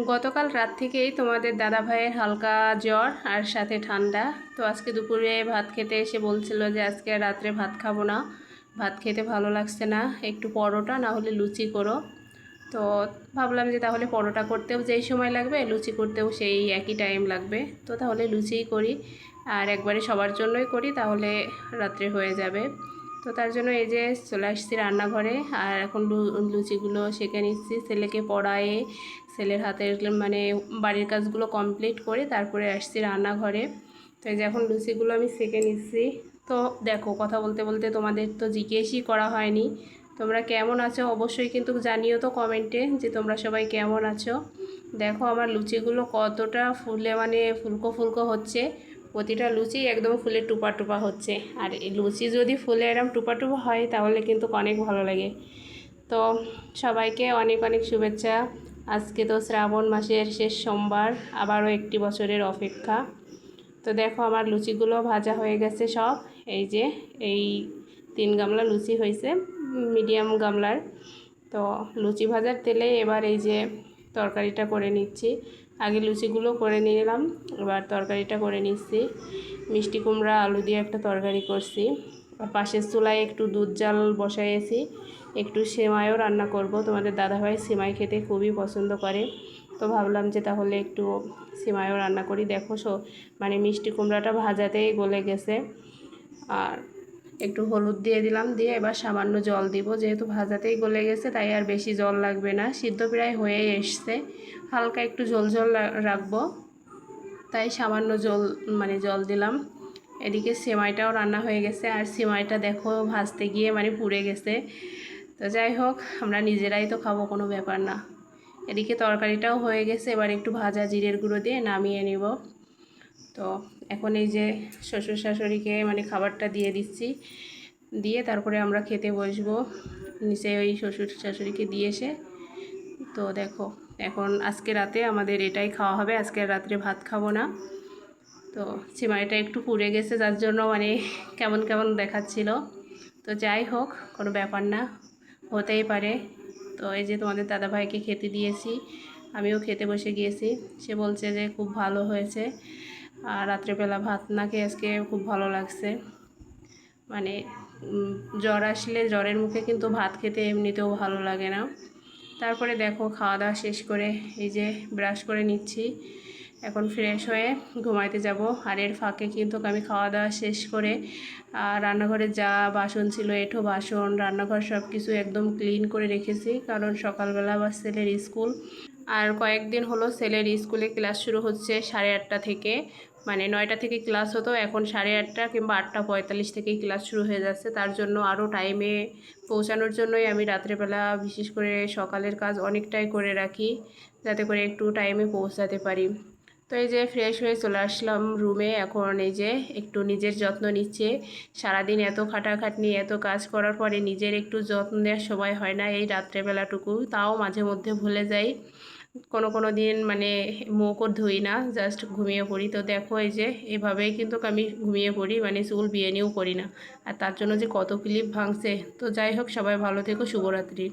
গতকাল রাত থেকেই তোমাদের দাদা ভাইয়ের হালকা জ্বর আর সাথে ঠান্ডা। তো আজকে দুপুরে ভাত খেতে এসে বলছিল যে আজকে রাত্রে ভাত খাবো না, ভাত খেতে ভালো লাগছে না, একটু পরোটা না হলে লুচি করো। তো ভাবলাম যে তাহলে পরোটা করতেও যেই সময় লাগবে লুচি করতেও সেই একই টাইম লাগবে, তো তাহলে লুচিই করি আর একবারে সবার জন্যই করি, তাহলে রাত্রে হয়ে যাবে। তো তার জন্য এই যে চলে আসছি রান্নাঘরে আর এখন লুচিগুলো সেঁকে নিচ্ছি। ছেলেকে পড়ায়ে ছেলের হাতের মানে বাড়ির কাজগুলো কমপ্লিট করে তারপরে আসছি রান্নাঘরে। তো এই যে এখন লুচিগুলো আমি সেঁকে নিচ্ছি। তো দেখো, কথা বলতে বলতে তোমাদের তো জিজ্ঞেসই করা হয়নি তোমরা কেমন আছো, অবশ্যই কিন্তু জানিও তো কমেন্টে যে তোমরা সবাই কেমন আছো। দেখো আমার লুচিগুলো কতটা ফুলে মানে ফুলকো ফুলকো হচ্ছে, প্রতিটা লুচি একদম ফুলে টুপা টুপা হচ্ছে। আর এই লুচি যদি ফুলে এরম টুপা টুপা হয় তাহলে কিন্তু অনেক ভালো লাগে। তো সবাইকে অনেক অনেক শুভেচ্ছা। আজকে তো শ্রাবণ মাসের শেষ সোমবার, আবারও একটি বছরের অপেক্ষা। তো দেখো আমার লুচিগুলো ভাজা হয়ে গেছে সব। এই যে এই 3 গামলা লুচি হয়েছে, মিডিয়াম গামলার। তো লুচি ভাজার তেলে এবার এই যে তরকারিটা করে নিচ্ছি। আগে লুচিগুলো করে নিলাম, এবার তরকারিটা করে নিচ্ছি। মিষ্টি কুমড়া আলু দিয়ে একটা তরকারি করছি। আর পাশের চুলায় একটু দুধ জাল বসাইয়েছি, একটু সেমাইও রান্না করব। তোমাদের দাদাভাই সেমাই খেতে খুবই পছন্দ করে, তো ভাবলাম যে তাহলে একটু সেমাইও রান্না করি। দেখো মানে মিষ্টি কুমড়াটা ভাজাতেই গলে গেছে। আর একটু হলুদ দিয়ে দিলাম, দিয়ে এবার সামান্য জল দিব, যেহেতু ভাজাতেই গলে গেছে তাই আর বেশি জল লাগবে না, সিদ্ধ প্রায় হয়েই এসছে। হালকা একটু ঝোল ঝোল রাখবো, তাই সামান্য জল দিলাম। এদিকে সেমাইটাও রান্না হয়ে গেছে, আর সেমাইটা দেখো ভাজতে গিয়ে মানে পুড়ে গেছে। তো যাই হোক, আমরা নিজেরাই তো খাবো, কোনো ব্যাপার না। এদিকে তরকারিটাও হয়ে গেছে, এবার একটু ভাজা জিরের গুঁড়ো দিয়ে নামিয়ে নিব। তো এখন এই যে শ্বশুর শাশুড়িকে মানে খাবারটা দিয়ে দিচ্ছি, দিয়ে তারপরে আমরা খেতে বসবো। নিচে ওই শ্বশুর শাশুড়িকে দিয়ে এসে, তো দেখো এখন আজকে রাতে আমাদের এটাই খাওয়া হবে, আজকে রাত্রে ভাত খাবো না। তো সিমাইটা একটু পুড়ে গেছে যার জন্য মানে কেমন কেমন দেখাচ্ছিল। তো যাই হোক, কোনো ব্যাপার না, হতেই পারে। তো এই যে তোমাদের দাদাভাইকে খেতে দিয়েছি, আমিও খেতে বসে গিয়েছি। সে বলছে যে খুব ভালো হয়েছে, আর রাত্রেবেলা ভাত না খেয়ে আজকে খুব ভালো লাগছে। মানে জ্বর আসলে জ্বরের মুখে কিন্তু ভাত খেতে এমনিতেও ভালো লাগে না। তারপরে দেখো খাওয়া দাওয়া শেষ করে এই যে ব্রাশ করে নিচ্ছি, এখন ফ্রেশ হয়ে ঘুমাইতে যাব। আর এর ফাঁকে কিন্তু আমি খাওয়া দাওয়া শেষ করে রান্নাঘরে যা বাসন ছিল, এঁঠো বাসন, রান্নাঘর সব কিছু একদম ক্লিন করে রেখেছি, কারণ সকালবেলা আবার ছেলের স্কুল। আর কয়েকদিন হলো ছেলের স্কুলে ক্লাস শুরু হচ্ছে 8:30 থেকে, মানে 9টা থেকে ক্লাস হতো, এখন 8:30 কিংবা 8:45 থেকেই ক্লাস শুরু হয়ে যাচ্ছে। তার জন্য আরও টাইমে পৌঁছানোর জন্যই আমি রাত্রেবেলা বিশেষ করে সকালের কাজ অনেকটাই করে রাখি, যাতে করে একটু টাইমে পৌঁছাতে পারি। তো এই যে ফ্রেশ হয়ে চলে আসলাম রুমে, এখন এই যে একটু নিজের যত্ন নিচ্ছে। সারাদিন এত খাটাখাটনি এত কাজ করার পরে নিজের একটু যত্ন নেওয়ার সময় হয় না, এই রাত্রেবেলাটুকু তাও মাঝে মধ্যে ভুলে যাই। কোনো দিন মানে মুখও ধুই না, জাস্ট ঘুমিয়ে পড়ি। তো দেখো এই যে এভাবেই কিন্তু আমি ঘুমিয়ে পড়ি, মানে চুল বিয়ে নিয়েও করি না, আর তার জন্য যে কত ক্লিপ ভাঙছে। তো যাই হোক, সবাই ভালো থেকো, শুভরাত্রি।